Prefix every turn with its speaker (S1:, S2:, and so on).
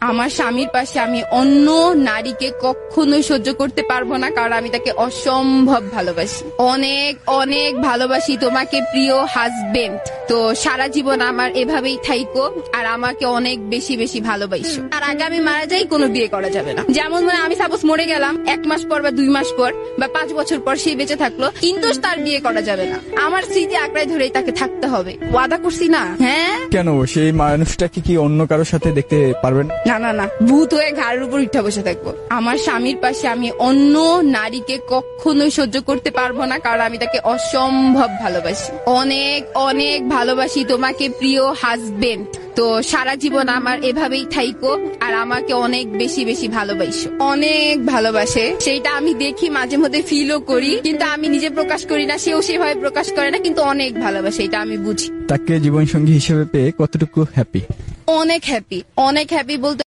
S1: আমার স্বামীর পাশে আমি অন্য নারীকে কখনোই সহ্য করতে পারবো না, কারণ আমি তাকে অসম্ভব ভালোবাসি, অনেক অনেক ভালোবাসি তোমাকে প্রিয় হাজবেন্ড। তো সারা জীবন আমার এভাবেই থাইকো, আর আমাকে অনেক বেশি বেশি ভালোবাসো। আর আগে আমি মারা যাই, কোনো বিয়ে করা যাবে না। যেমন মানে আমি সাপোজ মরে গেলাম 1 মাস পর বা 2 মাস পর বা 5 বছর পর, সে বেঁচে থাকলো, কিন্তু তার বিয়ে করা যাবে না। আমার স্মৃতি আঁকড়ায় ধরেই তাকে থাকতে হবে, ওয়াদা করছি না? হ্যাঁ।
S2: কেন, সেই মানুষটাকে কি অন্য কারোর সাথে দেখতে পারবেন?
S1: না না না, ভূত হয়ে ঘাড়ের উপর উঠা বসে থাকবো। আমার স্বামীর পাশে আমি অন্য নারীকে কখনোই সহ্য করতে পারবো না, কারণ আমি তাকে অসম্ভব ভালোবাসি, অনেক অনেক ভালোবাসি তোমাকে প্রিয় হাজবেন্ড। তো সারা জীবন আমার এভাবেই থাইকো, আর আমাকে অনেক বেশি বেশি ভালোবাসো, অনেক ভালোবাসে। সেইটা আমি দেখি, মাঝে মধ্যে ফিলও করি, কিন্তু আমি নিজে প্রকাশ করি না, সেও সেভাবে প্রকাশ করে না, কিন্তু অনেক ভালোবাসে, এটা আমি বুঝি।
S2: তাকে জীবনসঙ্গী হিসেবে পেয়ে কতটুকু হ্যাপি?
S1: অনেক হ্যাপি, অনেক হ্যাপি বলতে